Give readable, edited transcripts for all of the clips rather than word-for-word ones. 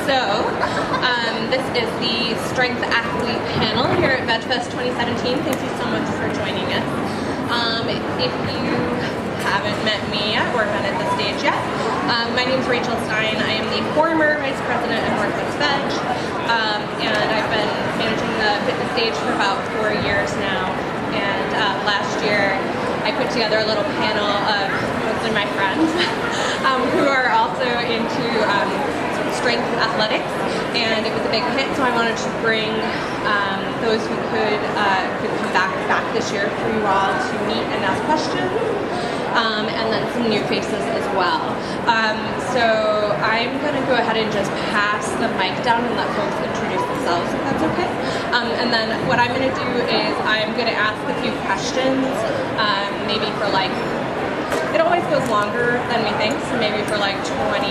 This is the Strength Athlete panel here at VegFest 2017. Thank you so much for joining us. If you haven't met me yet or been at the stage yet, my name is Rachel Stein. I am the former Vice President at Northwest Veg, and I've been managing the fitness stage for about 4 years now. And last year, I put together a little panel of mostly my friends who are also into strength athletics, and it was a big hit, so I wanted to bring those who could come back this year for you all to meet and ask questions, and then some new faces as well. So I'm going to go ahead and just pass the mic down and let folks introduce themselves, if that's okay. And then what I'm going to do is I'm going to ask a few questions, maybe for like, it always goes longer than we think, so maybe for like 20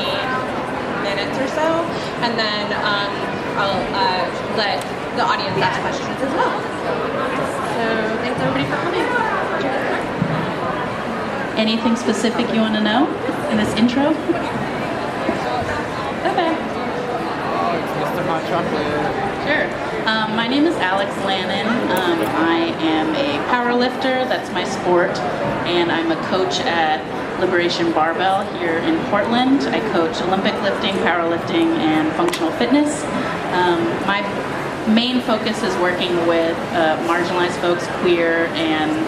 minutes or so, and then I'll let the audience ask questions as well. So thanks everybody for coming. Anything specific you want to know in this intro? Okay. It's Mr. Hot Chocolate. Sure. My name is Alex Lannon. I am a power lifter, that's my sport, and I'm a coach at Liberation Barbell here in Portland. I coach Olympic lifting, powerlifting, and functional fitness. My main focus is working with marginalized folks, queer, and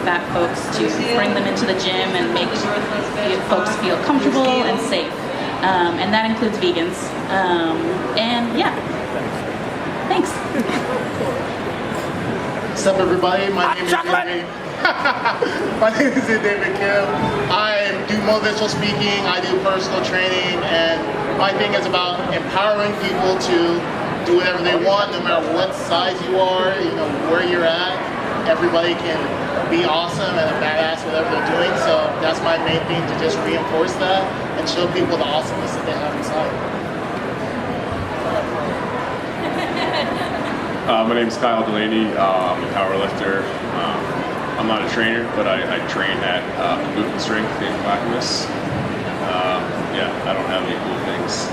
fat folks to bring them into the gym and make folks feel comfortable and safe. And that includes vegans. And yeah, thanks. What's up, everybody? My name is David Kim. I do motivational speaking, I do personal training, and my thing is about empowering people to do whatever they want, no matter what size you are, you know, where you're at. Everybody can be awesome and a badass whatever they're doing, so that's my main thing, to just reinforce that and show people the awesomeness that they have inside. My name is Kyle Delaney. I'm a power lifter. I'm not a trainer, but I train at Movement Strength in Clackamas. Yeah, I don't have any cool things.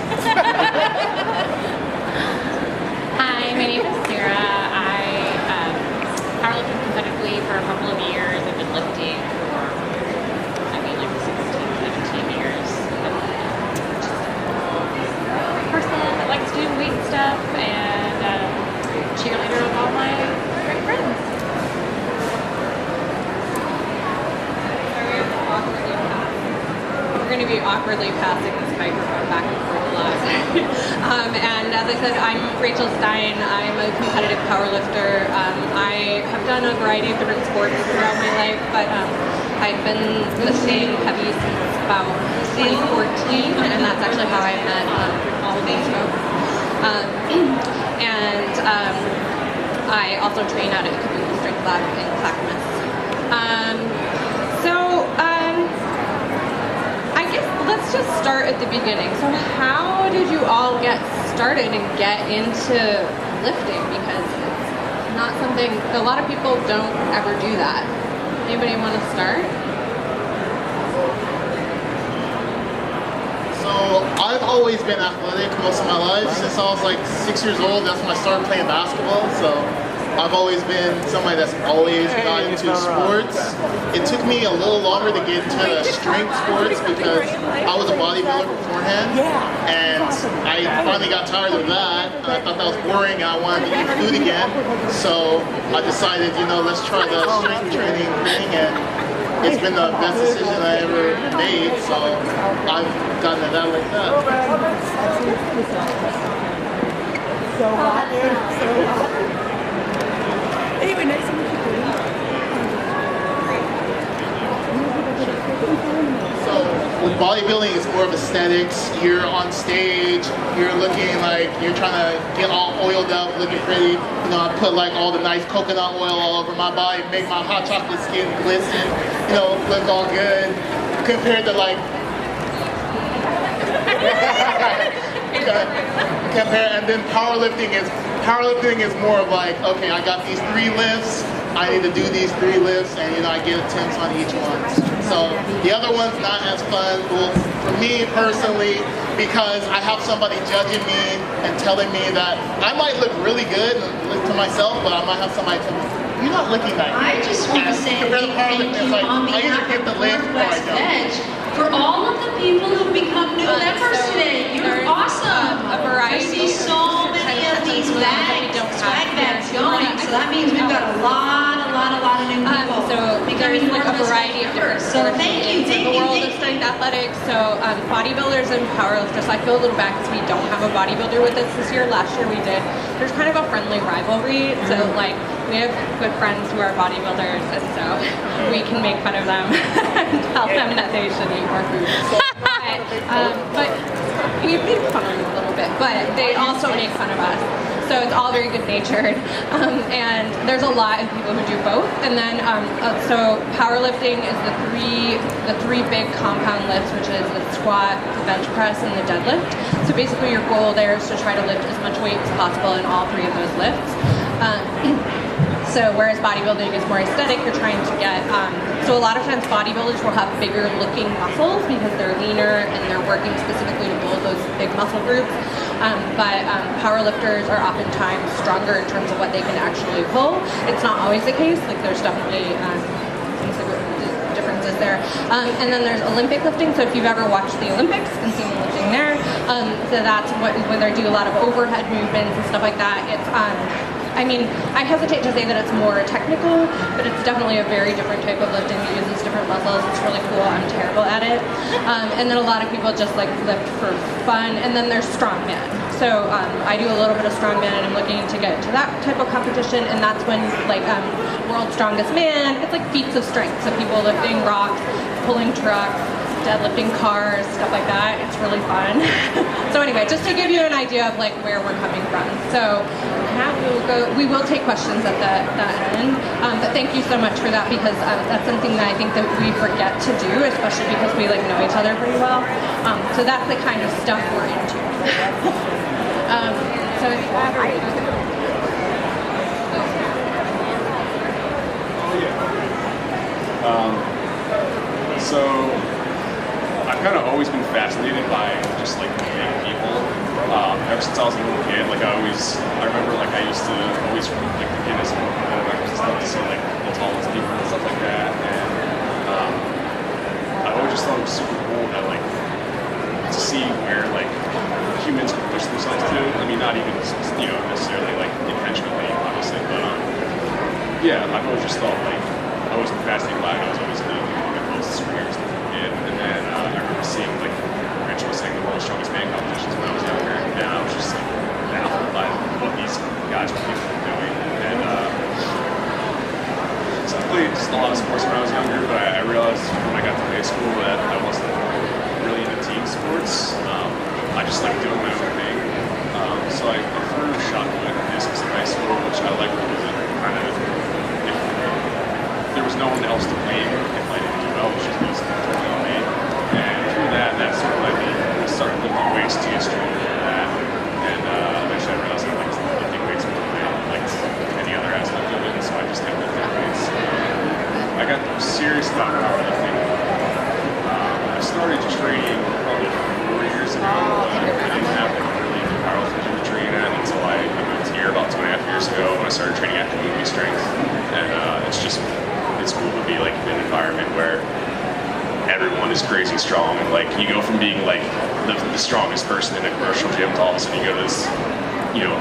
Hi, my name is Sarah. I powerlifted competitively for a couple of years. I've been lifting for, like 16, 17 years. I'm a person that likes doing weight stuff and cheerleader of all my great friends. We're going to be awkwardly passing this microphone back and forth a lot. And as I said, I'm Rachel Stein. I'm a competitive powerlifter. I have done a variety of different sports throughout my life, but I've been lifting heavy since about 2014, and that's actually how I met all of these folks. I also train out at Kabuki Strength Lab in Clackamas. I guess let's just start at the beginning. So how did you all get started and get into lifting? Because it's not something, a lot of people don't ever do that. Anybody want to start? So I've always been athletic most of my life. Since I was like 6 years old, that's when I started playing basketball. So I've always been somebody that's always got into sports. It took me a little longer to get into strength sports because I was a bodybuilder beforehand, and I finally got tired of that. I thought that was boring and I wanted to eat food again. So I decided, you know, let's try the strength training thing, and it's been the best decision I ever made, so I've gotten it out like that. So hot. Anyway, nice to meet you. So with bodybuilding, it's more of aesthetics. You're on stage, you're looking like you're trying to get all oiled up, looking pretty. You know, I put like all the nice coconut oil all over my body, make my hot chocolate skin glisten, you know, look all good. Compared to like and then powerlifting is more of like, okay, I got these 3 lifts, I need to do these 3 lifts, and you know, I get attempts on each one. So the other one's not as fun. Well, for me personally, because I have somebody judging me and telling me that I might look really good to myself, but I might have somebody tell me, you're not looking that good. I just want to say thank you on behalf of Northwest Veg for all of the people who become new members today. You're awesome. A variety. I see so many of these bags, swag bags going, so that means we've got a lot of new people. So there's like a variety of different So thank you, in the world of strength athletics. So bodybuilders and powerlifters. I feel a little bad because we don't have a bodybuilder with us this year. Last year we did. There's kind of a friendly rivalry. So like we have good friends who are bodybuilders, and so we can make fun of them and tell them that they should eat more food. But we make fun of them a little bit. But they also make fun of us. So it's all very good natured, and there's a lot of people who do both. And then so powerlifting is the three big compound lifts, which is the squat, the bench press, and the deadlift. So basically your goal there is to try to lift as much weight as possible in all three of those lifts. So whereas bodybuilding is more aesthetic, you're trying to get, so a lot of times bodybuilders will have bigger looking muscles because they're leaner and they're working specifically to build those big muscle groups. But powerlifters are oftentimes stronger in terms of what they can actually pull. It's not always the case, like there's definitely differences there. And then there's Olympic lifting, so if you've ever watched the Olympics and seen them lifting there, so that's when they do a lot of overhead movements and stuff like that. It's I mean, I hesitate to say that it's more technical, but it's definitely a very different type of lifting. It uses different muscles. It's really cool. I'm terrible at it. And then a lot of people just like lift for fun. And then there's strongman. So I do a little bit of strongman, and I'm looking to get to that type of competition. And that's when like World's Strongest Man. It's like feats of strength. So people lifting rocks, pulling trucks, deadlifting cars, stuff like that. It's really fun. So anyway, just to give you an idea of like where we're coming from. So now we will take questions at the end. But thank you so much for that, because that's something that I think that we forget to do, especially because we like know each other pretty well. So that's the kind of stuff we're into. So if you have So I've kind of always been fascinated by just like big people. Ever since I was a little kid, like I remember like I used to always like the Guinness Book and I just love to see like the tallest people and stuff like that. And I always just thought it was super cool that like to see where like humans can push themselves to. I mean, not even necessarily like intentionally, obviously, but yeah, I've always just thought like I was fascinated by it. I was always the closest superheroes as a kid, and then I remember seeing like Rich was saying the World's Strongest Man competitions when I was younger, and I was just like baffled by what these guys were capable of doing. And so I played just a lot of sports when I was younger, but I realized when I got to high school that I wasn't really into team sports. I just like doing my own thing. So I threw shot put and discs in high school, which I liked because it kind of, if there was no one else to blame if I didn't do well, which is most totally on me. And through that sort of led me to start lifting weights to get stronger than that. And eventually I realized I liked lifting weights more than I liked any other aspect of it, so I just kept lifting weights. I got serious about powerlifting. I started training probably 4 years ago, but I didn't have like a really powerlifting gym to train at until I moved here about 2.5 years ago when I started training at Community Strength. And it's cool to be like in an environment where everyone is crazy strong, and like you go from being like the strongest person in a commercial gym to all of a sudden you go to this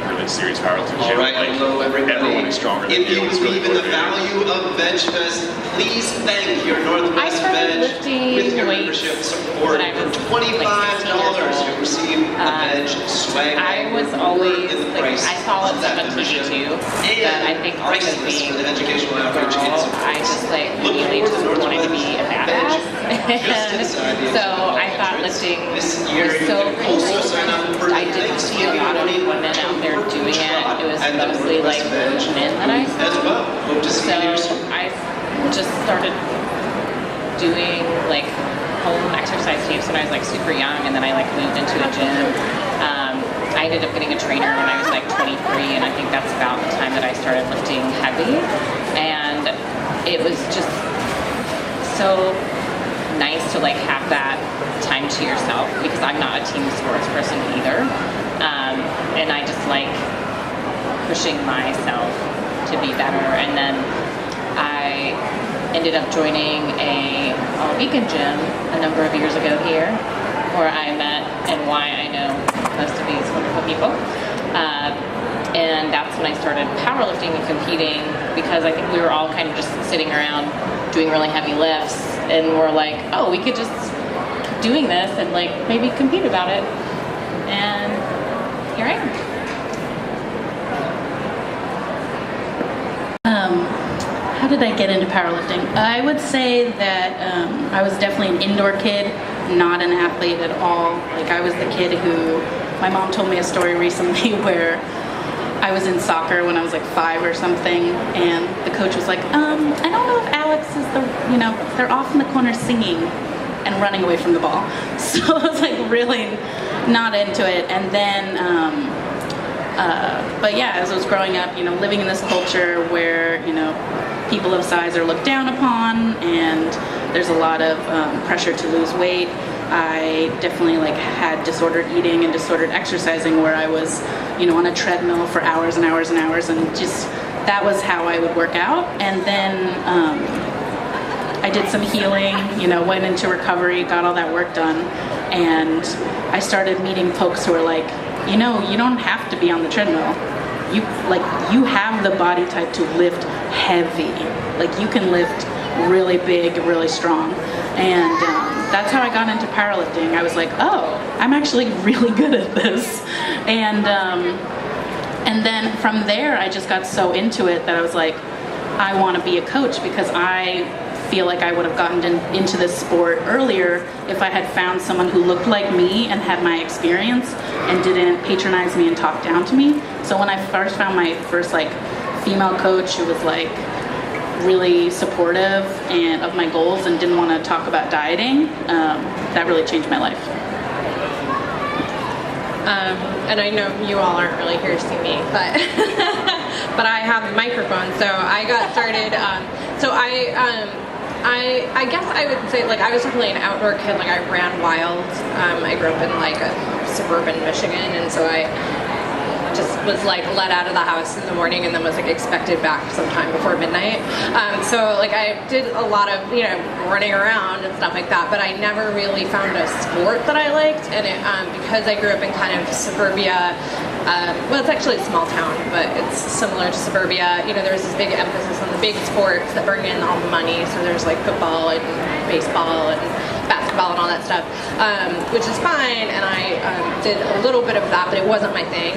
really serious powerlifting gym. All right, like, hello everybody. Everyone is stronger than you. If you believe in the value of VegFest, please thank your Northwest Veg with your membership support. For $25, you'll receive a Veg swag. I was always like, I saw it on TV too, that I think also being a girl, I just like really just wanted to be a badass. And so I thought lifting was so cool. I didn't see a lot of women out there doing it. It was mostly like men that I saw. So I just started doing like home exercise tapes when I was like super young, and then I like moved into a gym. I ended up getting a trainer when I was like 23, and I think that's about the time that I started lifting heavy. And it was just so nice to like have that time to yourself, because I'm not a team sports person either. And I just like pushing myself to be better. And then I ended up joining a all-vegan gym a number of years ago here, where I met and why I know most of these wonderful people. And that's when I started powerlifting and competing, because I think we were all kind of just sitting around doing really heavy lifts, and we're like, oh, we could just keep doing this and like maybe compete about it. And here I am. How did I get into powerlifting? I would say that I was definitely an indoor kid, not an athlete at all. Like, I was the kid who, my mom told me a story recently where I was in soccer when I was like 5 or something, and the coach was like, I don't know if Alex is they're off in the corner singing and running away from the ball. So I was like really not into it. And then, but yeah, as I was growing up, living in this culture where, people of size are looked down upon, and there's a lot of pressure to lose weight. I definitely had disordered eating and disordered exercising, where I was, on a treadmill for hours and hours and hours, and just that was how I would work out. And then I did some healing, went into recovery, got all that work done, and I started meeting folks who were like, you don't have to be on the treadmill. You have the body type to lift heavy. Like, you can lift really big, really strong. And that's how I got into powerlifting. I was like, oh, I'm actually really good at this. And then from there, I just got so into it that I was like, I want to be a coach, because I feel like I would have gotten into this sport earlier if I had found someone who looked like me and had my experience and didn't patronize me and talk down to me. So when I first found my first female coach who was really supportive and of my goals and didn't want to talk about dieting, that really changed my life. And I know you all aren't really here to see me, but but I have a microphone, so I got started. I guess I would say I was definitely an outdoor kid. I ran wild. I grew up in a suburban Michigan, and so I just was let out of the house in the morning and then was expected back sometime before midnight. So I did a lot of running around and stuff like that, but I never really found a sport that I liked. And it, because I grew up in kind of suburbia, well, it's actually a small town, but it's similar to suburbia. There's this big emphasis on the big sports that bring in all the money. So there's football and baseball and basketball and all that stuff, which is fine. And I did a little bit of that, but it wasn't my thing.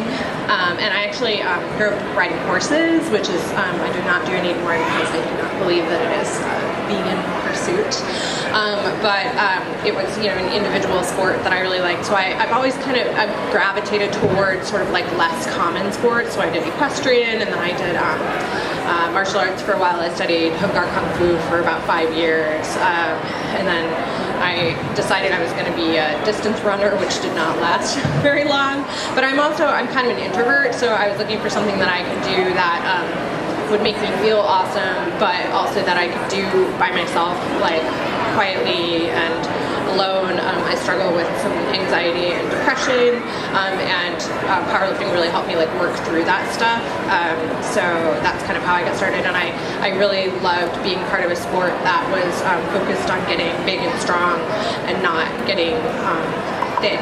And I actually grew up riding horses, which is I do not do anymore because I do not believe that it is a vegan pursuit. But it was an individual sport that I really liked. So I've always I've gravitated towards sort of less common sports. So I did equestrian, and then I did martial arts for a while. I studied Hung Gar Kung Fu for about 5 years, and then I decided I was going to be a distance runner, which did not last very long. But I'm kind of an introvert, so I was looking for something that I could do that would make me feel awesome, but also that I could do by myself, quietly and alone. I struggle with some anxiety and depression, and powerlifting really helped me work through that stuff. So that's kind of how I got started, and I really loved being part of a sport that was focused on getting big and strong and not getting thin.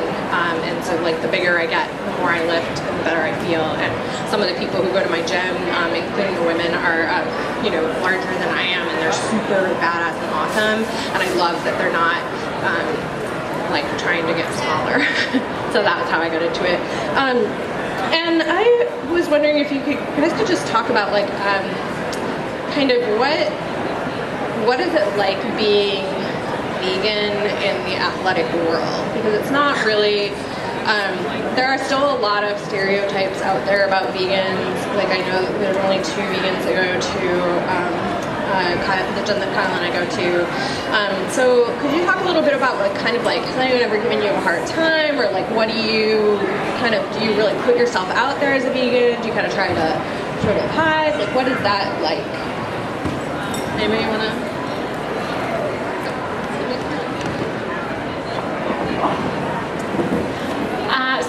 And so the bigger I get, the more I lift, and the better I feel. And some of the people who go to my gym, including the women, are larger than I am, and they're super badass and awesome. And I love that they're not trying to get smaller. So that was how I got into it. And I was wondering if you guys could just talk about kind of what is it like being vegan in the athletic world? Because it's not really, there are still a lot of stereotypes out there about vegans. I know there's only 2 vegans that go to the gym that Kyle and I go to. So could you talk a little bit about has anyone ever given you a hard time, or what do you do you really put yourself out there as a vegan? Do you kind of try to sort of hide? What is that like? Anybody want to?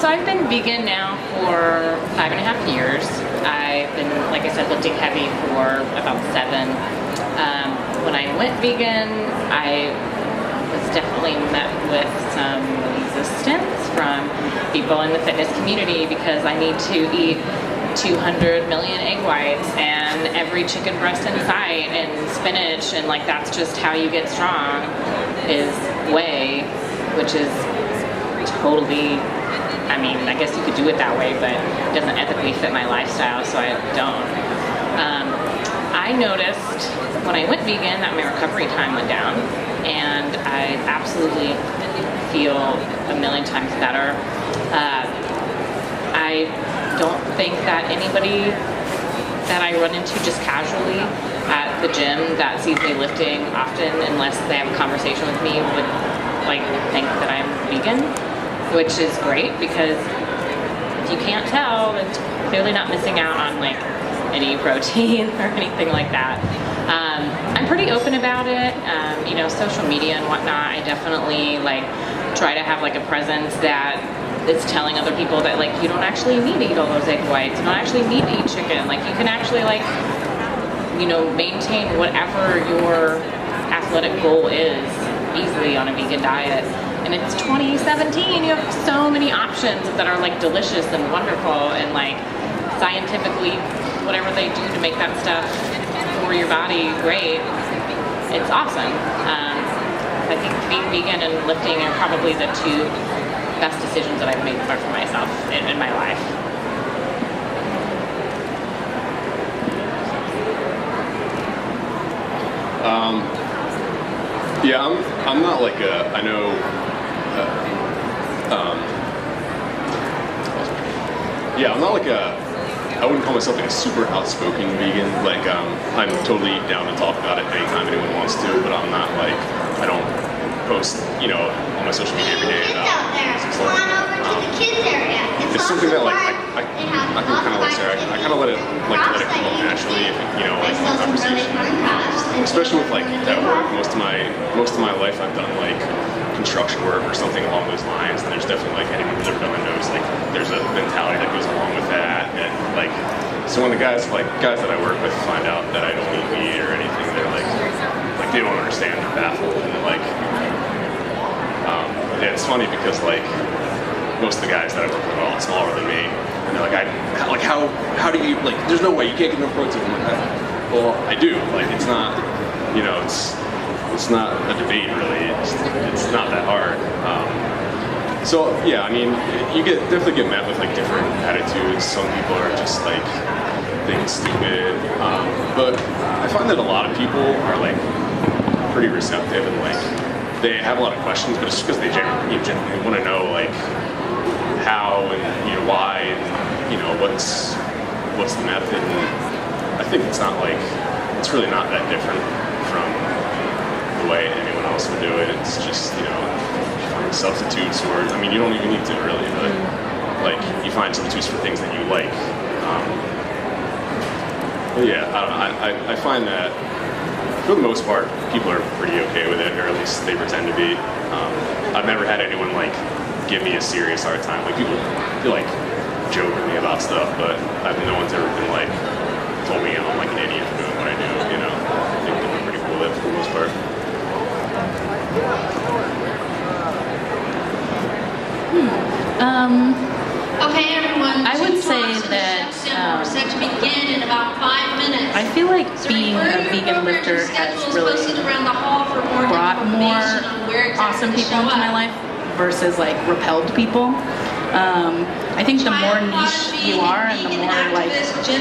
So I've been vegan now for 5.5 years. I've been, like I said, lifting heavy for about 7. When I went vegan, I was definitely met with some resistance from people in the fitness community because I need to eat 200 million egg whites and every chicken breast in sight and spinach, and like that's just how you get strong is whey, which is totally, I mean, I guess you could do it that way, but it doesn't ethically fit my lifestyle, so I don't. I noticed when I went vegan that my recovery time went down, and I absolutely feel a million times better. I don't think that anybody that I run into just casually at the gym that sees me lifting often, unless they have a conversation with me, would like think that I'm vegan, which is great because if you can't tell, then clearly not missing out on like any protein or anything like that. I'm pretty open about it. You know, social media and whatnot, I definitely like try to have like a presence that is telling other people that like you don't actually need to eat all those egg whites, you don't actually need to eat chicken, like you can actually like, you know, maintain whatever your athletic goal is easily on a vegan diet. And it's 2017, you have so many options that are like delicious and wonderful, and like scientifically whatever they do to make that stuff for your body great, it's awesome. I think being vegan and lifting are probably the 2 best decisions that I've made for myself in my life. Yeah, I'm not like a, I know, yeah, I'm not like a, I wouldn't call myself like a super outspoken vegan. Like, I'm totally down to talk about it anytime anyone wants to, but I'm not like, I don't post, you know, on my social media every day about it's something that like I can kind of like say I kind of let it come up naturally, if, you know, like in conversation. Especially with like at work, most of my life I've done like construction work or something along those lines, and there's definitely like anyone who's ever done it knows like there's a mentality that goes along with that, and like so when the guys that I work with find out that I don't eat meat or anything, they're like they don't understand, they're baffled, and like yeah, it's funny because like most of the guys that I work with are a lot smaller than me, and they're like, how do you, like, there's no way you can't get enough protein. I'm like, well, I do. Like, it's not, you know, it's not a debate really. It's not that hard. So yeah, I mean, you definitely get met with like different attitudes. Some people are just like being stupid, but I find that a lot of people are like pretty receptive and like they have a lot of questions, but it's just because they genuinely want to know like how and, you know, why, and, you know, what's the method. And I think it's really not that different from the way anyone else would do it. It's just, you know, you find substitutes, or I mean, you don't even need to really, but like you find substitutes for things that you like. But yeah, I don't know. I find that for the most part, people are pretty okay with it, or at least they pretend to be. I've never had anyone like give me a serious hard time. Like people like joke with me about stuff, but no one's ever been like told me I'm like an idiot for doing what I do. You know, I think people are pretty cool with it for the most part. Okay, everyone. I would say that we're set to begin in about 5 minutes. I feel like being a vegan lifter has really brought more awesome people into my life versus like repelled people. I think the more niche you are and the more like, you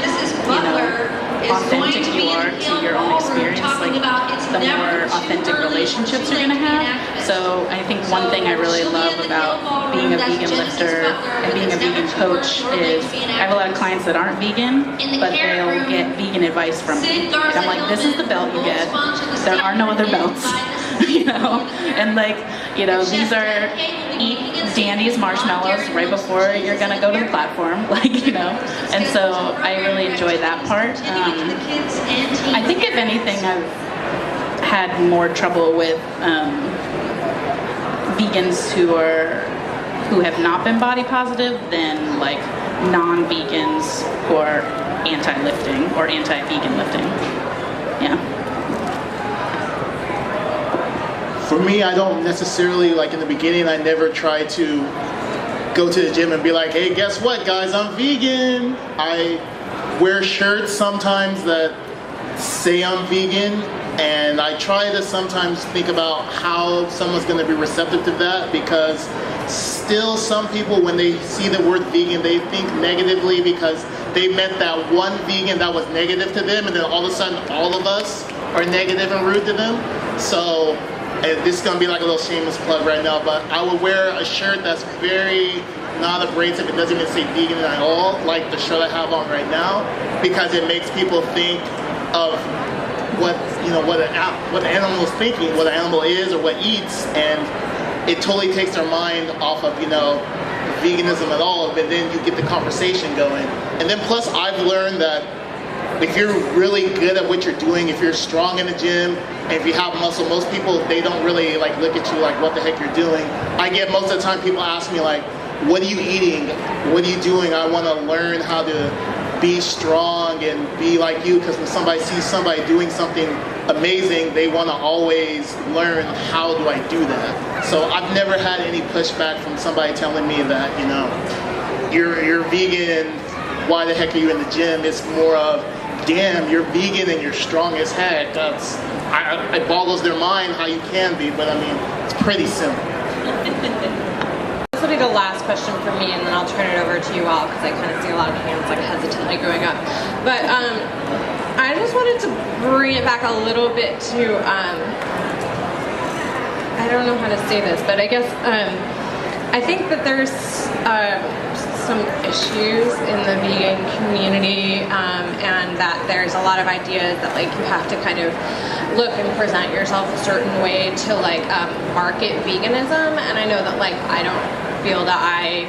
know, authentic you are to your own experience, like the more authentic relationships you're gonna have. So I think one thing I really love about being a vegan lifter and being a vegan coach is I have a lot of clients that aren't vegan, but they'll get vegan advice from me. And I'm like, this is the belt you get. There are no other belts, you know? And like, you know, these are eat Dandy's marshmallows right before you're gonna go to the platform, like, you know. And so I really enjoy that part. I think if anything, I've had more trouble with vegans who who have not been body positive than like non-vegans who are anti-lifting or anti-vegan lifting. Yeah. For me, I don't necessarily, like in the beginning, I never try to go to the gym and be like, hey, guess what, guys, I'm vegan. I wear shirts sometimes that say I'm vegan, and I try to sometimes think about how someone's going to be receptive to that, because still some people, when they see the word vegan, they think negatively because they met that one vegan that was negative to them, and then all of a sudden all of us are negative and rude to them. So this is going to be like a little shameless plug right now, but I would wear a shirt that's very non-abrasive. It doesn't even say vegan at all, like the shirt I have on right now, because it makes people think of what an animal is thinking, what an animal is or what eats, and it totally takes their mind off of veganism at all. But then you get the conversation going, and then plus I've learned that if you're really good at what you're doing, if you're strong in the gym, and if you have muscle, most people, they don't really like look at you like what the heck you're doing. I get most of the time people ask me like, what are you eating? What are you doing? I want to learn how to be strong and be like you, because when somebody sees somebody doing something amazing, they want to always learn, how do I do that? So I've never had any pushback from somebody telling me that, you're vegan, why the heck are you in the gym? It's more of, damn, you're vegan and you're strong as heck. It boggles their mind how you can be, but I mean, it's pretty simple. This will be the last question for me, and then I'll turn it over to you all, because I kind of see a lot of hands like hesitantly going up. But I just wanted to bring it back a little bit to, I don't know how to say this, but I guess I think that there's some issues in the vegan community, and that there's a lot of ideas that like you have to kind of look and present yourself a certain way to like market veganism. And I know that like I don't feel that I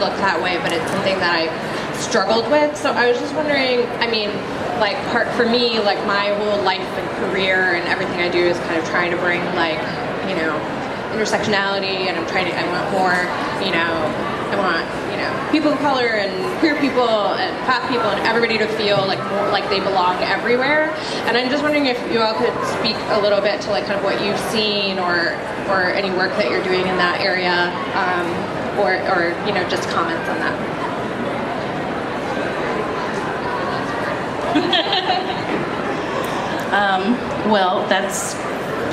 look that way, but it's something that I've struggled with. So I was just wondering, I mean, like for me, like my whole life and career and everything I do is kind of trying to bring like, intersectionality, and I want more, I want, people of color and queer people and fat people and everybody to feel like more like they belong everywhere. And I'm just wondering if you all could speak a little bit to like kind of what you've seen or any work that you're doing in that area, or just comments on that. Well, that's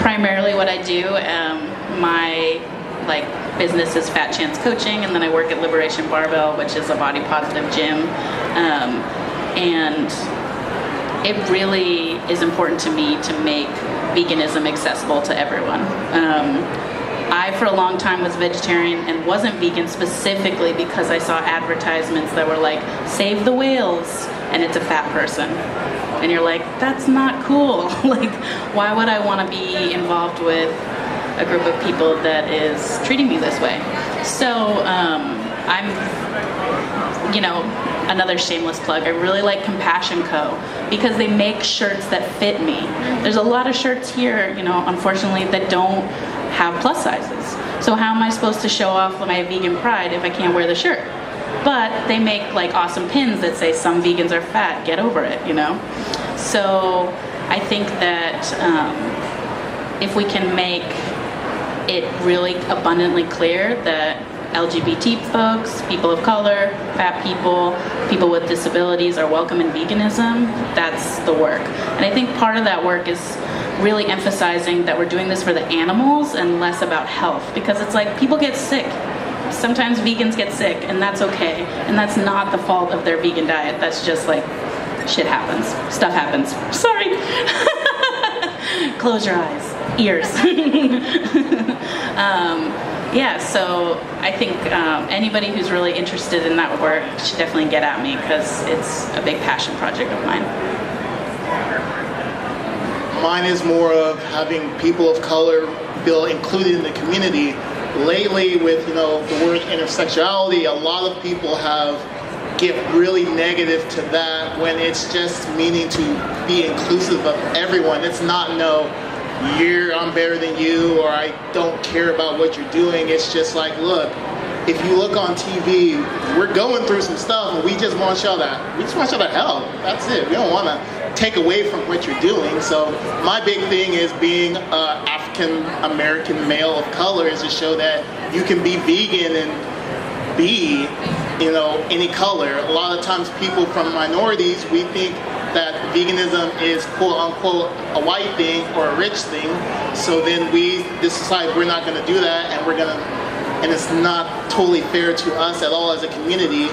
primarily what I do. My business is Fat Chance Coaching, and then I work at Liberation Barbell, which is a body positive gym. And it really is important to me to make veganism accessible to everyone. I, for a long time, was vegetarian and wasn't vegan specifically because I saw advertisements that were like, save the whales, and it's a fat person. And you're like, that's not cool. Like, why would I want to be involved with a group of people that is treating me this way? So I'm, another shameless plug, I really like Compassion Co. because they make shirts that fit me. There's a lot of shirts here, unfortunately, that don't have plus sizes. So how am I supposed to show off my vegan pride if I can't wear the shirt? But they make like awesome pins that say some vegans are fat, get over it, So I think that if we can make it really abundantly clear that LGBT folks, people of color, fat people, people with disabilities are welcome in veganism, that's the work. And I think part of that work is really emphasizing that we're doing this for the animals and less about health, because it's like people get sick. Sometimes vegans get sick, and that's okay. And that's not the fault of their vegan diet. That's just like, shit happens. Stuff happens. Sorry. Close your eyes. Ears. Yeah, so I think anybody who's really interested in that work should definitely get at me, because it's a big passion project of mine. Mine is more of having people of color feel included in the community. Lately, with the word intersectionality, a lot of people get really negative to that when it's just meaning to be inclusive of everyone. It's not I'm better than you, or I don't care about what you're doing. It's just like, look, if you look on TV, we're going through some stuff, and we just want to show that help. That's it. We don't want to take away from what you're doing. So my big thing is being an African American male of color is to show that you can be vegan and be, any color. A lot of times people from minorities, we think that veganism is quote unquote a white thing or a rich thing. So then we decide we're not going to do that, and it's not totally fair to us at all as a community.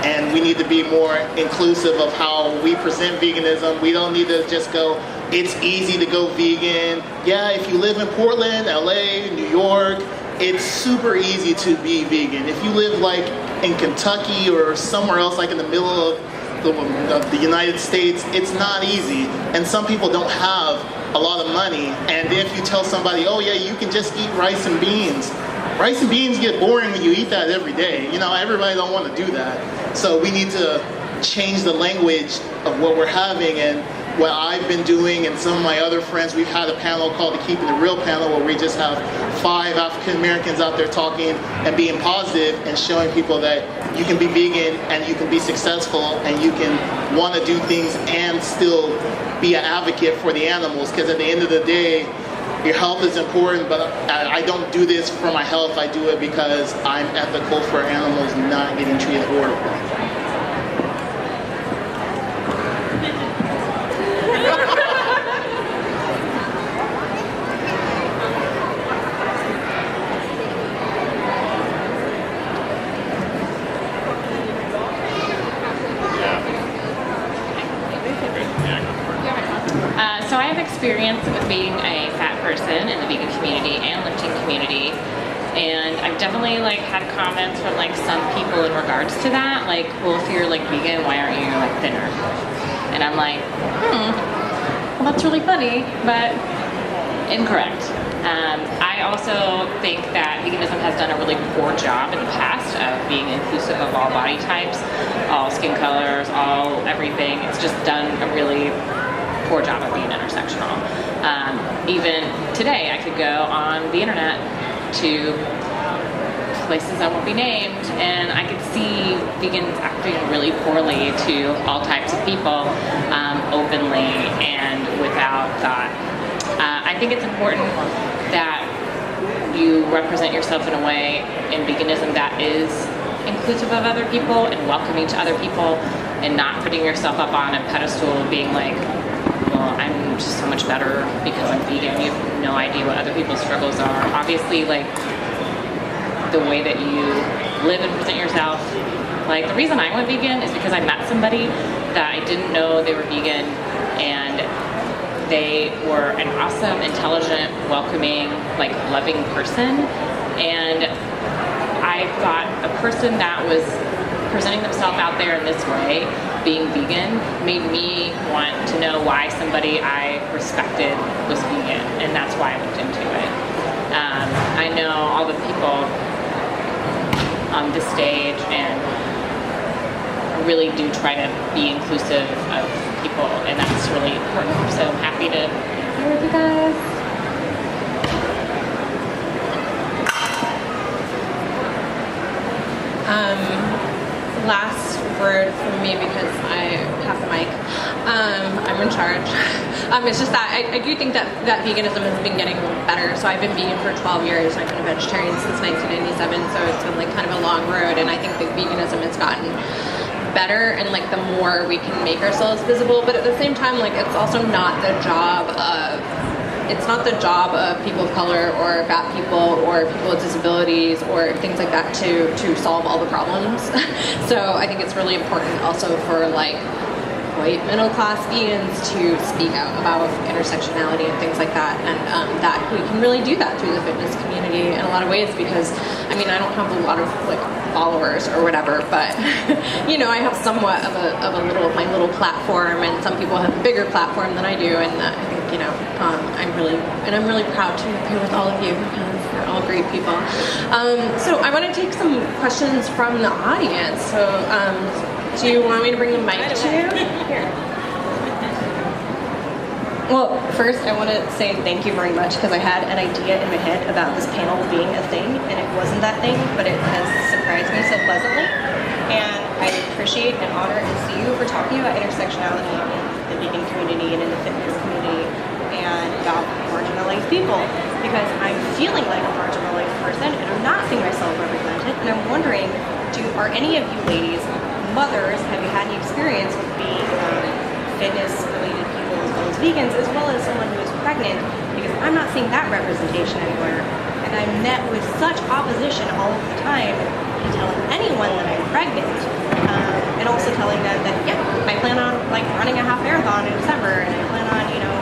And we need to be more inclusive of how we present veganism. We don't need to just go, it's easy to go vegan. Yeah, if you live in Portland, LA, New York, it's super easy to be vegan. If you live like in Kentucky or somewhere else like in the middle of the United States, it's not easy. And some people don't have a lot of money. And if you tell somebody, oh yeah, you can just eat rice and beans. Rice and beans get boring when you eat that every day. Everybody don't want to do that. So we need to change the language of what we're having. And what I've been doing and some of my other friends, we've had a panel called the Keeping It Real panel where we just have 5 African Americans out there talking and being positive and showing people that you can be vegan and you can be successful and you can want to do things and still be an advocate for the animals. Because at the end of the day, your health is important, but I don't do this for my health. I do it because I'm ethical for animals not getting treated horribly. So I have experience with being a fat person in the vegan community and lifting community, and I've definitely had comments from some people in regards to that, well, if you're vegan, why aren't you thinner? And I'm like, well, that's really funny, but incorrect. I also think that veganism has done a really poor job in the past of being inclusive of all body types, all skin colors, all everything. It's just done a really poor job of being intersectional. Even today, I could go on the internet to places that won't be named, and I could see vegans acting really poorly to all types of people, openly and without thought. I think it's important that you represent yourself in a way in veganism that is inclusive of other people and welcoming to other people, and not putting yourself up on a pedestal being like, well, I'm just so much better because I'm vegan. You have no idea what other people's struggles are. Obviously, the way that you live and present yourself. The reason I went vegan is because I met somebody that I didn't know they were vegan, and they were an awesome, intelligent, welcoming, loving person. And I thought a person that was presenting themselves out there in this way, being vegan, made me want to know why somebody I respected was vegan, and that's why I looked into it. I know all the people on this stage and really do try to be inclusive of people, and that's really important. So I'm happy to be here with you guys. Last word from me, because I have the mic. I'm in charge. It's just that I do think that veganism has been getting better. So I've been vegan for 12 years. I've been a vegetarian since 1997. So it's been kind of a long road, and I think that veganism has gotten better, and the more we can make ourselves visible. But at the same time, it's also not the job of people of color or fat people or people with disabilities or things like that to solve all the problems. So I think it's really important also for white middle class vegans to speak out about intersectionality and things like that, and that we can really do that through the fitness community in a lot of ways, because I don't have a lot of followers or whatever, but I have somewhat of my little platform, and some people have a bigger platform than I do, and I think I'm really proud to be here with all of you, because you're all great people. So I want to take some questions from the audience. So do you want me to bring the mic to you? Here. Well, first I want to say thank you very much because I had an idea in my head about this panel being a thing, and it wasn't that thing, but it has surprised me so pleasantly. And I appreciate and honor and see you for talking about intersectionality in the vegan community and in the fitness community and about marginalized people, because I'm feeling like a marginalized person and I'm not seeing myself represented, and I'm wondering, are any of you ladies mothers? Have you had any experience with being fitness-related people as well as vegans, as well as someone who is pregnant? Because I'm not seeing that representation anywhere, and I'm met with such opposition all of the time in telling anyone that I'm pregnant, and also telling them that, yeah, I plan on like running a half marathon in December, and I plan on, you know,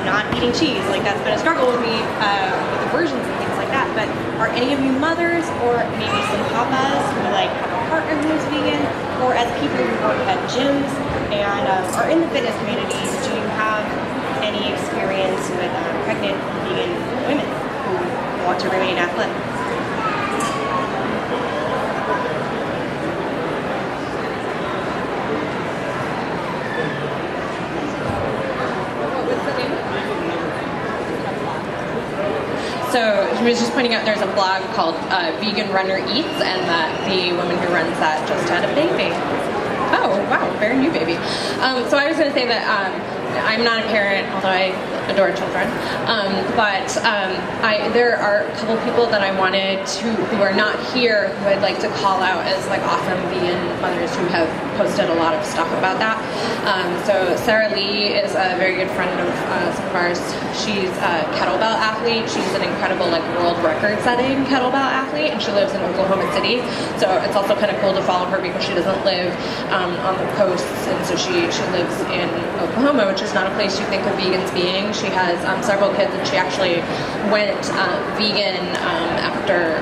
not eating cheese. Like, that's been a struggle with me with aversions and things like that. But are any of you mothers, or maybe some papas who like have a partner who's vegan, or as people who work at gyms and are in the fitness community, do you have any experience with pregnant vegan women who want to remain athletic? So she was just pointing out there's a blog called Vegan Runner Eats, and that the woman who runs that just had a baby. Oh, wow, very new baby. So I was going to say that I'm not a parent, although I adore children, but there are a couple people that I wanted to, who are not here, who I'd like to call out as like awesome vegan mothers who have posted a lot of stuff about that. So Sarah Lee is a very good friend of some of ours. She's a kettlebell athlete. She's an incredible like world record-setting kettlebell athlete, and she lives in Oklahoma City. So it's also kind of cool to follow her because she doesn't live on the coasts, and so she lives in Oklahoma, which is not a place you think of vegans being. She has several kids, and she actually went vegan after,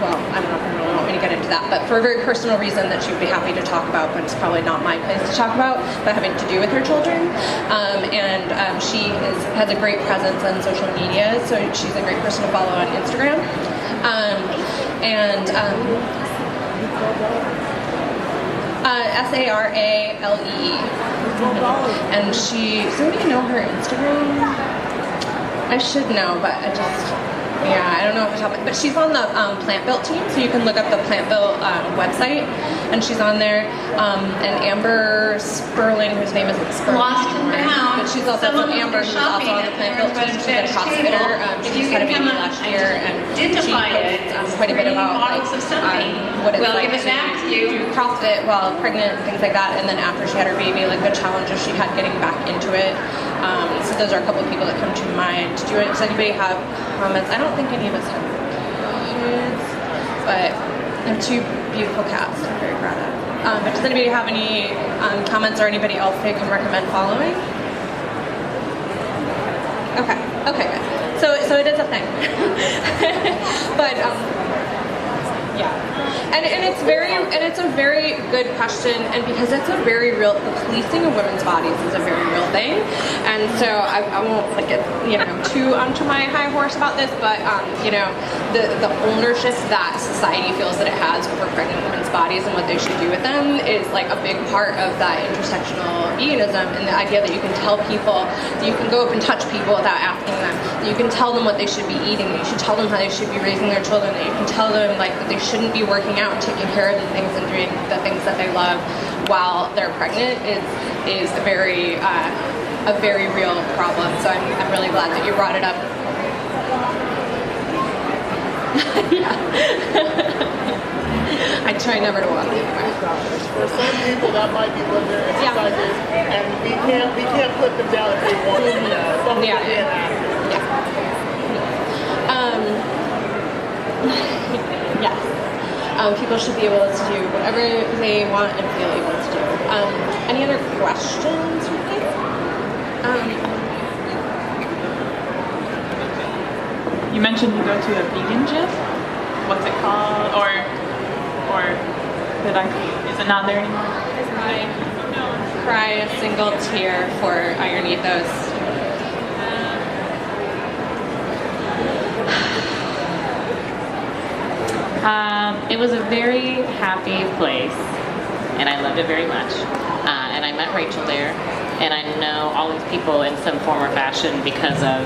well, I don't know if you really want me to get into that, but for a very personal reason that she would be happy to talk about, but it's probably not my place to talk about, but having to do with her children. She has a great presence on social media, so she's a great person to follow on Instagram. Sarale. And does anybody know her Instagram? I should know, but I don't know off the top. But she's on the Plant Built team, so you can look up the Plant Built website, and she's on there. And Amber Sperling, whose name isn't Sperling anymore, but she's also Amber, who's also on the Plant Built team. She's a CrossFitter. She had a baby last year, and she posts quite a bit about what it's like to do CrossFit while pregnant and things like that. And then after she had her baby, like the challenges she had getting back into it. So those are a couple of people that come to mind. Does anybody have comments? I don't think any of us have kids, but I have two beautiful cats that I'm very proud of. But does anybody have any comments, or anybody else they can recommend following? Okay, good. So it is a thing. But yeah. And it's a very good question, and because it's a very real, the policing of women's bodies is a very real thing, and so I won't like get too onto my high horse about this, but the ownership that society feels that it has over pregnant women's bodies and what they should do with them is like a big part of that intersectional veganism, and the idea that you can tell people, that you can go up and touch people without asking them, that you can tell them what they should be eating, that you should tell them how they should be raising their children, that you can tell them like that they shouldn't be working out and taking care of the things and doing the things that they love while they're pregnant is a very real problem. So I'm really glad that you brought it up. I try never to walk anywhere. For some people, that might be what their exercise is, and we can't put them down if they want to. Yes. People should be able to do whatever they want and feel able to do. Any other questions for me? You mentioned you go to a vegan gym. What's it called? Or is it not there anymore? Cry a single tear for Iron Ethos. It was a very happy place, and I loved it very much. And I met Rachel there, and I know all these people in some form or fashion because of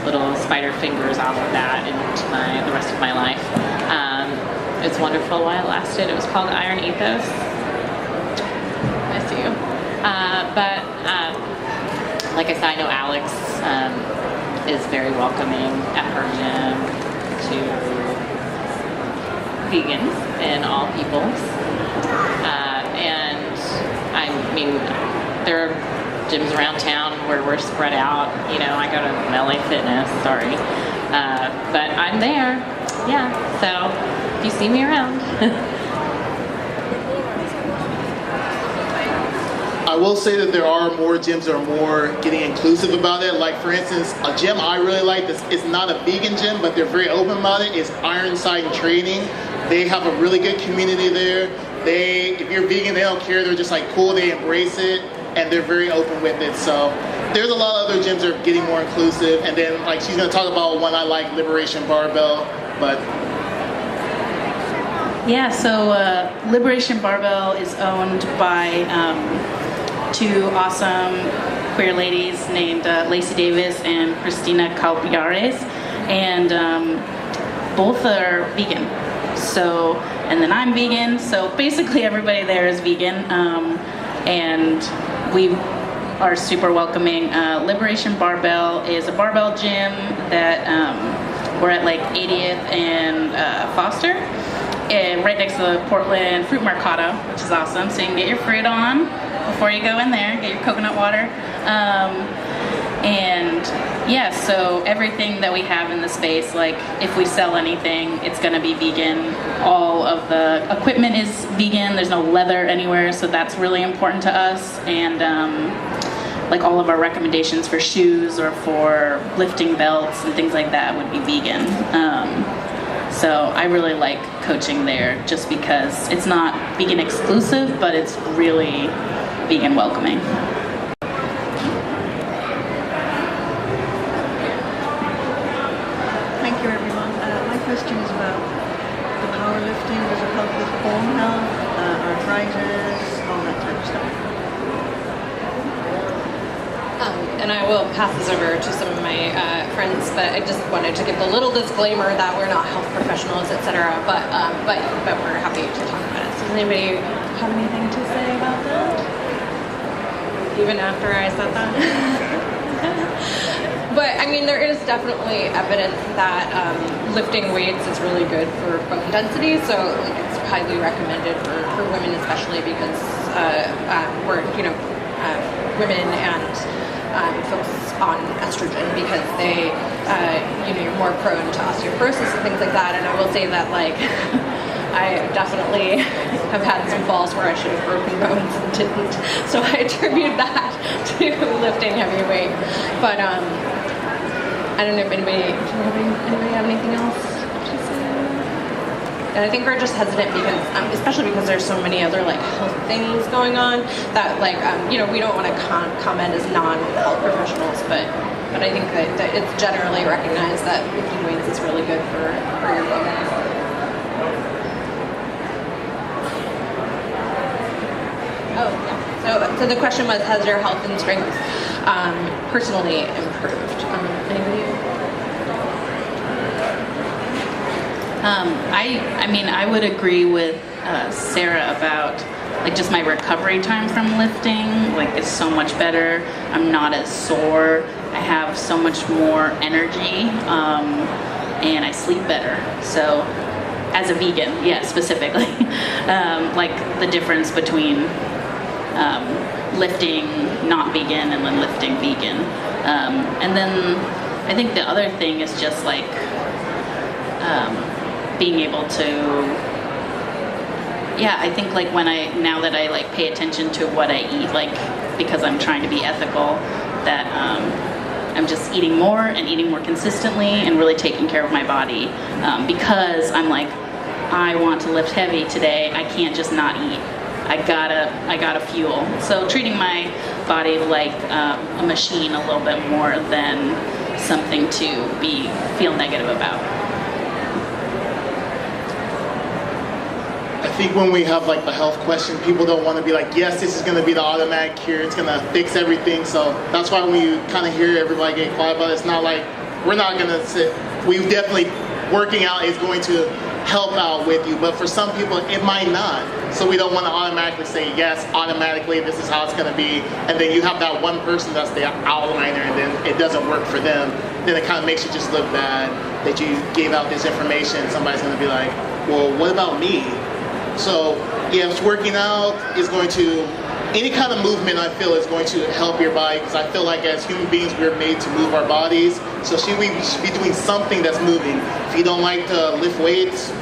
little spider fingers off of that into the rest of my life. It's wonderful while it lasted. It was called Iron Ethos. Miss you. But like I said, I know Alex is very welcoming at her gym to vegans and all peoples. And I mean, there are gyms around town where we're spread out. You know, I go to LA Fitness, sorry. But I'm there, yeah, so if you see me around. I will say that there are more gyms that are more getting inclusive about it. Like for instance, a gym I really like this is not a vegan gym, but they're very open about it, is Ironside Training. They have a really good community there. If you're vegan, they don't care. They're just like cool, they embrace it, and they're very open with it. So there's a lot of other gyms that are getting more inclusive. And then like she's gonna talk about one I like, Liberation Barbell, but yeah, so Liberation Barbell is owned by two awesome queer ladies named Lacey Davis and Christina Calpiares, and both are vegan. So, and then I'm vegan, so basically everybody there is vegan, and we are super welcoming. Liberation Barbell is a barbell gym that we're at like 80th and Foster, and right next to the Portland Fruit Mercado, which is awesome. So you can get your fruit on before you go in there, get your coconut water. And yeah, so everything that we have in the space, like if we sell anything, it's gonna be vegan. All of the equipment is vegan. There's no leather anywhere, so that's really important to us. And like all of our recommendations for shoes or for lifting belts and things like that would be vegan. So I really like coaching there just because it's not vegan exclusive, but it's really vegan welcoming. Thank you, everyone. My question is about the powerlifting. Does it help with bone health, arthritis, all that type of stuff? And I will pass this over to some of my friends, but I just wanted to give the little disclaimer that we're not health professionals, etc. But we're happy to talk about it. So does anybody have anything to say about that? Even after I said that? But I mean, there is definitely evidence that lifting weights is really good for bone density. So it's highly recommended for women, especially because we're women and folks on estrogen, because they you're more prone to osteoporosis and things like that. And I will say that like I definitely have had some falls where I should have broken bones and didn't. So I attribute that to lifting heavy weight. But I don't know if anybody have anything else to say? And I think we're just hesitant because, especially because there's so many other like health things going on that like we don't want to comment as non-health professionals, but I think that it's generally recognized that lifting weights is really good for your bones. Oh, yeah. So the question was, has your health and strength personally improved? Anybody? I mean, I would agree with Sarah about like just my recovery time from lifting. Like it's so much better. I'm not as sore. I have so much more energy, and I sleep better. So, as a vegan, yeah, specifically, like the difference between lifting not vegan and then lifting vegan. And then I think the other thing is just like being able to, yeah, I think like now that I like pay attention to what I eat, like because I'm trying to be ethical, that I'm just eating more and eating more consistently and really taking care of my body, because I'm like, I want to lift heavy today, I can't just not eat. I gotta fuel. So treating my body like a machine a little bit more than something to feel negative about. I think when we have like the health question, people don't want to be like, yes, this is going to be the automatic cure. It's going to fix everything. So that's why when you kind of hear everybody get quiet about it, it's not like we're not going to sit. We definitely, working out is going to help out with you. But for some people, it might not. So we don't want to automatically say, yes, automatically, this is how it's going to be. And then you have that one person that's the outliner and then it doesn't work for them. Then it kind of makes you just look bad that you gave out this information. Somebody's going to be like, well, what about me? So, yes, working out is going to, any kind of movement I feel is going to help your body, because I feel like as human beings we're made to move our bodies. So we should be doing something that's moving. If you don't like to lift weights,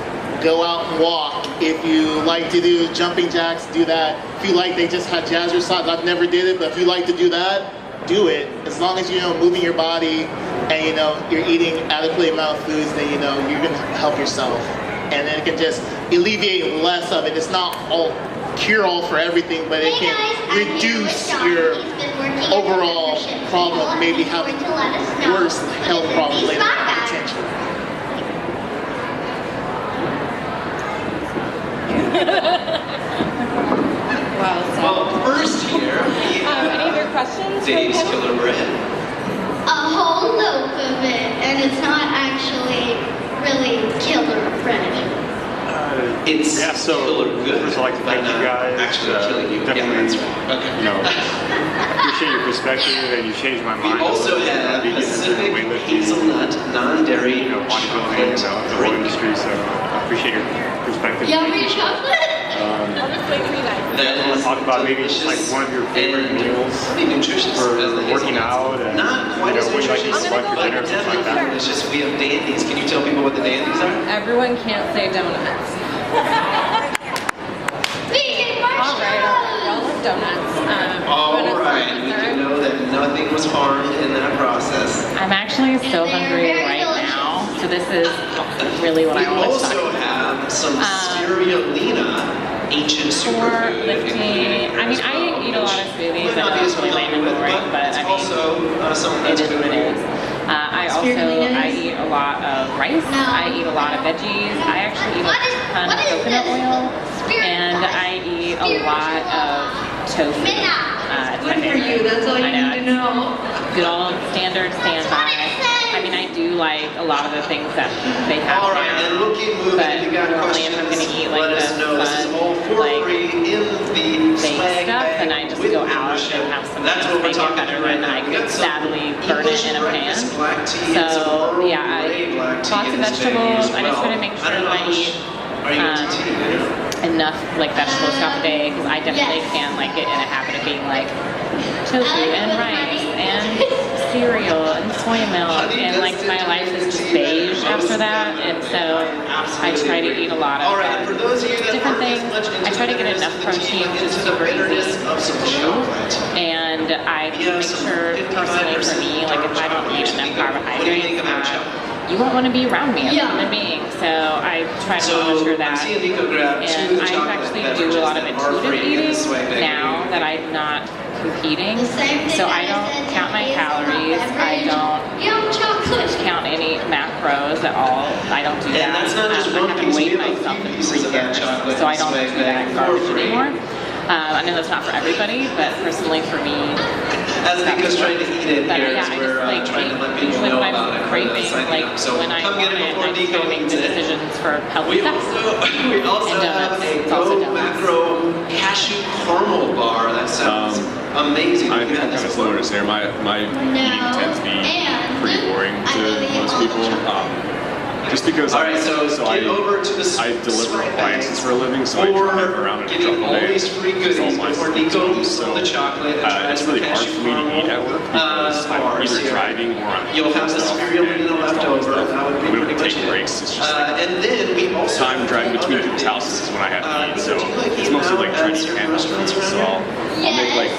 go out and walk. If you like to do jumping jacks, do that. If you like, they just had jazzercise. I've never did it, but if you like to do that, do it. As long as you're moving your body and you're eating adequate amount of foods, then you're gonna help yourself. And then it can just alleviate less of it. It's not all cure-all for everything, but it can reduce your overall problem of maybe having worse health problems later on potentially. Well, first here, any other questions? Dave's Killer Bread. A whole loaf of it, and it's not actually really killer bread. It's killer good. First, I'd like to thank you guys. Actually killing you. Definitely, Yeah, that's right. Okay. Appreciate your perspective, and you changed my mind. We also have Pacific Hazelnut Non-Dairy Bodybuilding, the whole industry, so I appreciate your perspective. Yummy chocolate? I want to talk about maybe like one of your favorite meals for working out, and what you like to eat for lunch or dinner, something like that. It's just we have dandies. Can you tell people what the dandies are? Everyone can't say donuts. Vegan All right, y'all love donuts. All right, we do know that nothing was harmed in that process. I'm actually so hungry right now, so this is really what I want to talk We also have some spirulina. Ancient superfood. Lifting, I mean, I eat a lot of smoothies. I know it's really lame and boring, but I mean, it is what it is. I eat a lot of rice. I eat a lot of veggies. I actually eat a ton of coconut oil, and I eat a lot of tofu. Good for you, that's all you need to know. Good old standard standby. I mean, I do like a lot of the things that they have now, and but normally if I'm going to eat like the fun, like baked stuff, then I just go out and have some make it better than I could sadly burn it in a pan. So yeah, lots of vegetables. I just try to make sure that I eat enough like vegetables throughout the day, because I definitely can like get in a habit of being like tofu and rice and cereal and soy milk, and like my life is just beige after that, and so I try to eat a lot of different things. I try to get enough protein just super easy through, and I make sure personally for me, like if I don't eat enough carbohydrates, you won't want to be around me as a human being. So I try to monitor that, and I actually do a lot of intuitive eating now that I'm not competing. So I don't count my calories. I don't count any macros at all. I don't do that. I haven't weighed myself in 3 years, so I don't do that garbage anymore. I know that's not for everybody, but personally for me, as Nico's trying to eat it here, yeah, we're trying to let people know about it. Craving, like so when I come get it before I try Nico to make eats good it. decisions for healthy stuff. We also have a Go Macro Cashew Caramel Bar. That sounds amazing. I think I'm kind of similar to Sarah. My eating tends to be pretty boring to most people. Just because I deliver appliances for a living, so I drive around in a truck all day. It's all my stuff. So it's really hard for me to eat at work because I'm either driving or I'm You'll have the spirulina left over. We don't take breaks. It's just like time driving between people's houses is when I have to eat. So it's mostly like trying to eat handheld food. So I'll make like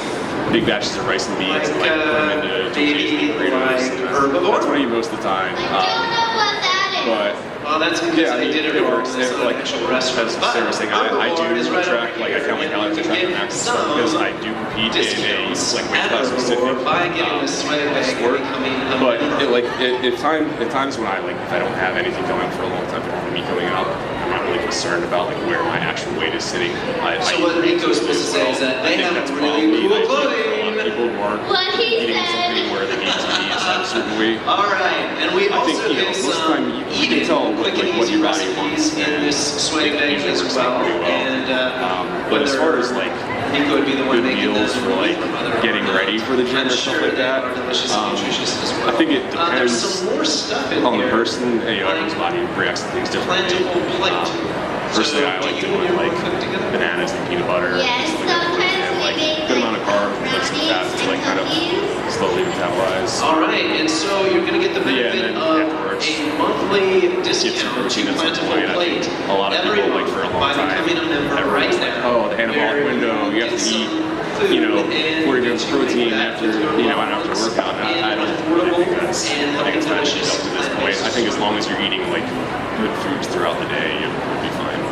big batches of rice and beans and like put them into tortillas and burritos. That's what I eat most of the time. But that's yeah, I mean, it works. Like as Sarah was saying, I do track, like I count my calories, I track my macros because I do compete in a like weight class specific sport. But at times when I if I don't have anything going for a long time, for me going up, I'm not really concerned about like where my actual weight is sitting. So what Nico's supposed to say is that they have really cool clothing. People who aren't eating something where they need to be at a certain weight. All right, and we I think, also you know, have most of the some time you can tell what your body wants in this sweaty bag as well. And but as far as like Nico would be the one good meals for like getting ready for the gym or stuff like that, I think it depends on the person. You know, everyone's body reacts to things differently. Personally, I like doing like bananas and peanut butter. Yes, sometimes and like good amount of carbs, like some fat to like kind of slowly metabolize. All right, and so you're going to get the benefit of a monthly discount to Plentiful Plate. A lot of people like for a long time, everyone's like, oh, the anabolic window, you have to eat, you know, 40 grams of protein after, you know, after workout. I don't really think that's, I think it's kind of up to this point. I think as long as you're eating like good foods throughout the day, you'll be fine.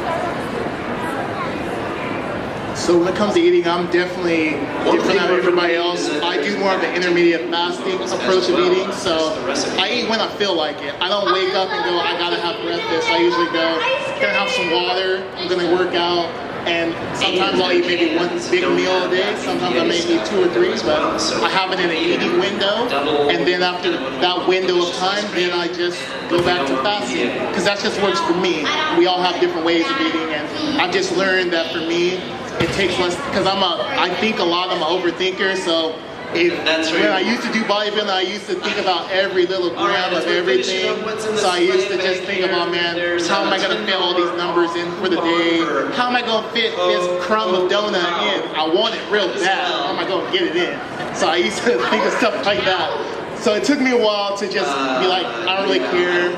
So when it comes to eating, I'm definitely different than everybody else. I do more of the intermediate fasting approach of eating, so I eat when I feel like it. I don't wake up and go, I gotta have breakfast. I usually go, gonna have some water, I'm gonna work out, and sometimes I'll eat maybe one big meal a day. Sometimes I may eat 2 or 3, but I have it in an eating window, and then after that window of time, then I just go back to fasting, because that just works for me. We all have different ways of eating, and I've just learned that for me, it takes less, because I think a lot, I'm an overthinker, so when I used to do bodybuilding, I used to think about every little gram of everything. So I used to just think about, man, how am I going to fit all these numbers in for the day? How am I going to fit this crumb of donut in? I want it real bad. How am I going to get it in? So I used to think of stuff like that. So it took me a while to just be like, I don't really care.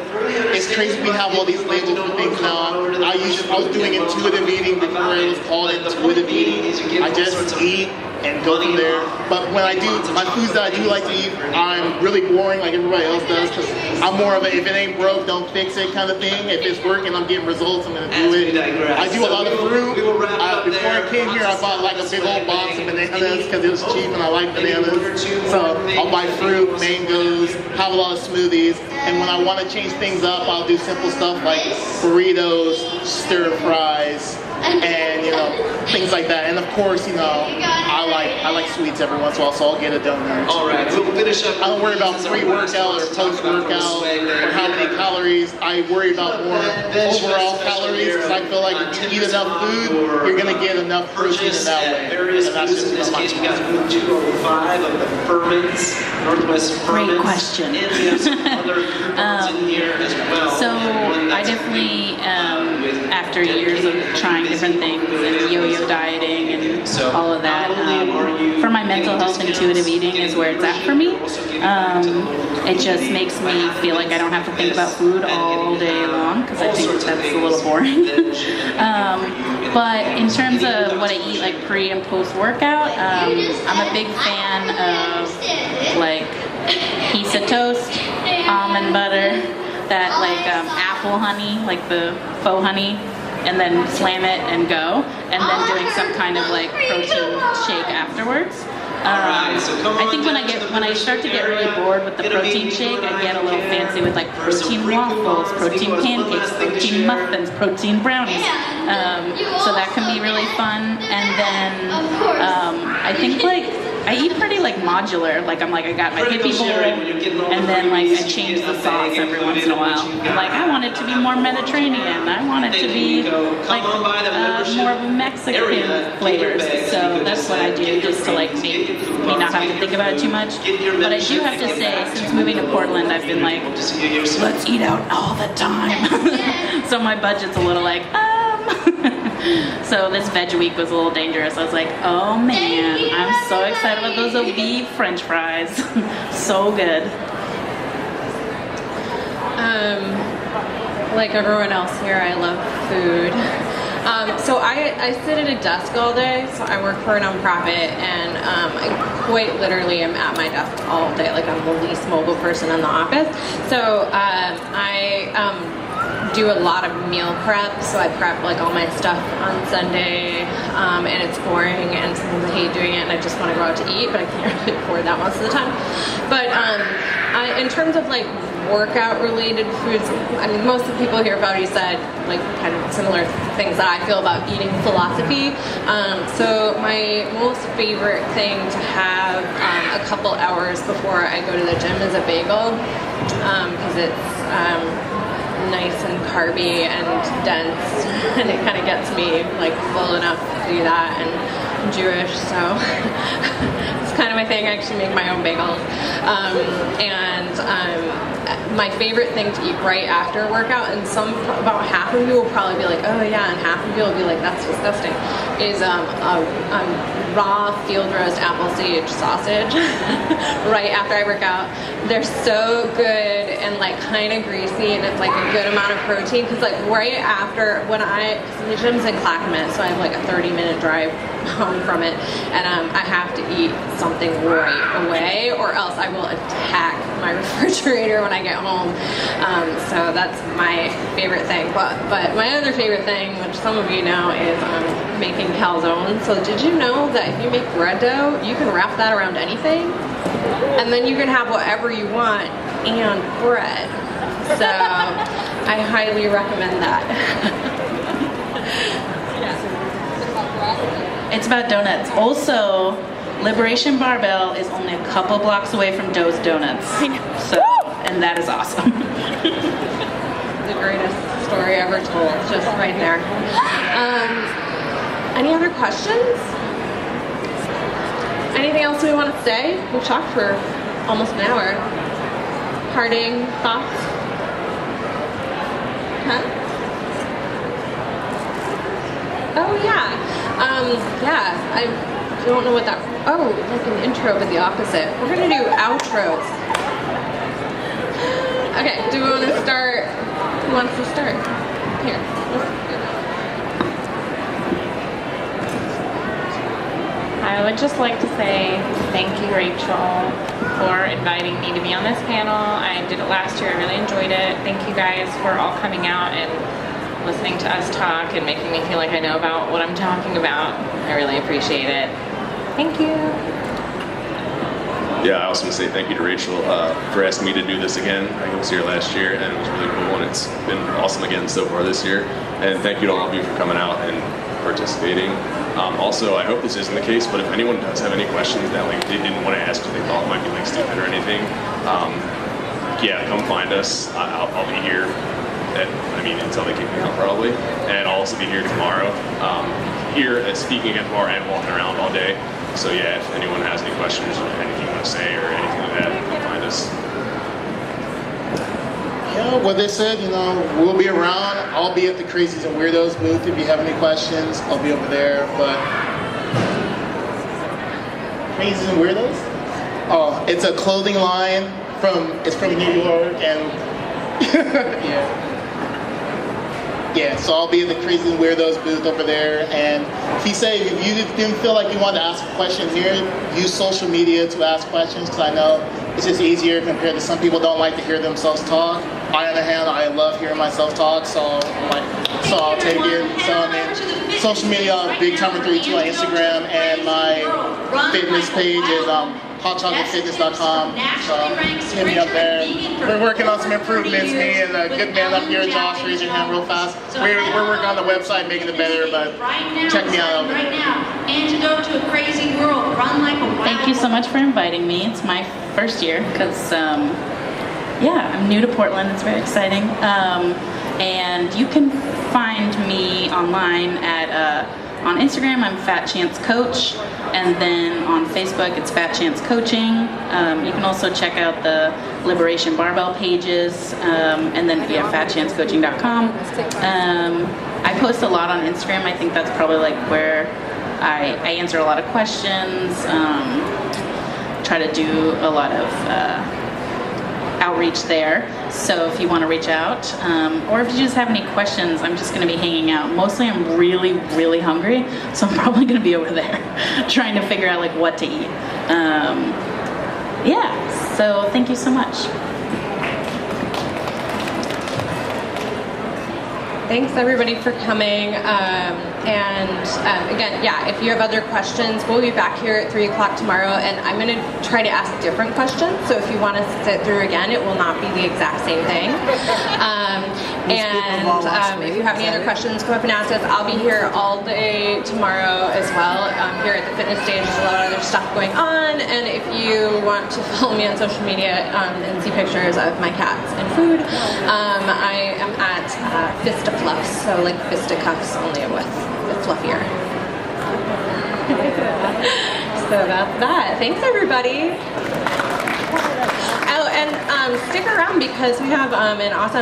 It's crazy we have all these labels for things now. I was doing intuitive eating before it was called intuitive eating. I just eat and go from there. But when I do, my foods that I do like to eat, I'm really boring like everybody else does, because I'm more of a, if it ain't broke, don't fix it kind of thing. If it's working, I'm getting results, I'm gonna do it. I do a lot of fruit. Before I came here, I bought like a big old box of bananas because it was cheap and I like bananas. So I'll buy fruit, mangoes, have a lot of smoothies. And when I want to change things up, I'll do simple stuff like burritos, stir fries, and you know, things like that. And of course, you know, I like sweets every once in a while, so I'll get a donut. All right, we'll finish up. I don't worry about pre-workout or post-workout or how many calories. I worry about more overall calories, because I feel like if you eat enough food, you're gonna get enough protein in that way. And that's just in this case, we got room 205 of the Ferments, Northwest Ferments. Great question. And we have some other coupons in here as well. So I definitely, after years of trying different things and yo-yo dieting and all of that, for my mental health, intuitive eating is where it's at for me. It just makes me feel like I don't have to think about food all day long, because I think that's a little boring. But in terms of what I eat like pre and post workout, I'm a big fan of like pizza toast, almond butter, that like apple honey, like the faux honey, and then slam it and go, and then doing some kind of like protein shake afterwards. I think when I start to get really bored with the protein shake, I get a little fancy with like protein waffles, protein pancakes, protein muffins, protein brownies. So that can be really fun. And then I think like I eat pretty like modular. Like I'm like, I got my hippie bowl, and then like I change the sauce every once in a while. I'm like, I want it to be more Mediterranean. I want it to be like more of a Mexican flavors. So that's what I do, just to like make me not have to think about it too much. But I do have to say, since moving to Portland, I've been like, let's eat out all the time. So my budget's a little like, So this veg week was a little dangerous. I was like, oh man, I'm so excited about those OB French fries. So good. Like everyone else here, I love food. So I sit at a desk all day, so I work for a nonprofit, and I quite literally am at my desk all day. Like I'm the least mobile person in the office. So I do a lot of meal prep, so I prep like all my stuff on Sunday, and it's boring, and sometimes I hate doing it, and I just want to go out to eat, but I can't really afford that most of the time. But in terms of like workout related foods. I mean, most of the people here have already said like kind of similar things that I feel about eating philosophy. So my most favorite thing to have a couple hours before I go to the gym is a bagel, because it's nice and carby and dense, and it kind of gets me like full enough to do that. And I'm Jewish, so it's kind of my thing. I actually make my own bagels. My favorite thing to eat right after a workout, and about half of you will probably be like, oh yeah, and half of you will be like, that's disgusting, is a raw field roast apple sage sausage right after I work out. They're so good and like kind of greasy, and it's like a good amount of protein, because like right after, cause the gym's in Clackamas, so I have like a 30-minute drive home from it, and I have to eat something right away, or else I will attack my refrigerator when I get home. So that's my favorite thing. But my other favorite thing, which some of you know, is making calzone. So did you know that if you make bread dough, you can wrap that around anything, and then you can have whatever you want and bread. So I highly recommend that. It's about donuts. Also, Liberation Barbell is only a couple blocks away from Doe's Donuts. So, and that is awesome. The greatest story ever told, just right there. Any other questions? Anything else we want to say? We've talked for almost an hour. Parting thoughts? Huh? Oh yeah. I don't know what that, like an intro, but the opposite. We're gonna do outros. Okay, do we want to start? Who wants to start? Here. I would just like to say thank you, Rachel, for inviting me to be on this panel. I did it last year. I really enjoyed it. Thank you guys for all coming out and listening to us talk and making me feel like I know about what I'm talking about. I really appreciate it. Thank you. Yeah, I also want to say thank you to Rachel for asking me to do this again. I was here last year, and it was really cool, and it's been awesome again so far this year. And thank you to all of you for coming out and participating. Also, I hope this isn't the case, but if anyone does have any questions that like they didn't want to ask because they thought might be like stupid or anything, yeah, come find us. I'll be here. Until they kick me out probably, and I'll also be here tomorrow. Here speaking again tomorrow and walking around all day. So yeah, if anyone has any questions or anything you want to say or anything like that, come find us. Yeah, what they said, we'll be around. I'll be at the Crazies and Weirdos booth. If you have any questions, I'll be over there. But Crazies and Weirdos? Oh, it's a clothing line it's from New York, and yeah. Yeah, so I'll be at the Crazies and Weirdos booth over there. And if you didn't feel like you wanted to ask a question here, use social media to ask questions, because I know it's just easier compared to some people don't like to hear themselves talk. I, on the hand, I love hearing myself talk, so I'll take it. So social media, Big Timer 32 on Instagram, and my fitness page is hotchocolatefitness.com. So hit me up there. We're working on some improvements. Me and a good man up here, Josh, raise your hand real fast. We're working on the website, making it better, but check me out. Right now, antidote to a crazy world. Run like a wild. Thank you so much for inviting me. It's my first year because, I'm new to Portland. It's very exciting. And you can find me online on Instagram, I'm Fat Chance Coach, and then on Facebook, it's Fat Chance Coaching. You can also check out the Liberation Barbell pages, and then fatchancecoaching.com. I post a lot on Instagram. I think that's probably like where I answer a lot of questions, try to do a lot of outreach there. So if you want to reach out, or if you just have any questions, I'm just going to be hanging out. Mostly I'm really, really hungry, so I'm probably going to be over there trying to figure out like what to eat. So thank you so much. Thanks everybody for coming. Again, yeah, if you have other questions, we'll be back here at 3 o'clock tomorrow, and I'm going to try to ask different questions. So if you want to sit through again, it will not be the exact same thing. If you have any other questions, come up and ask us. I'll be here all day tomorrow as well. Here at the fitness stage, there's a lot of other stuff going on. And if you want to follow me on social media and see pictures of my cats and food, I am at Fistacuffs, so like fisticuffs, only with fluffier. So that's that. Thanks, everybody. Oh, and stick around because we have an awesome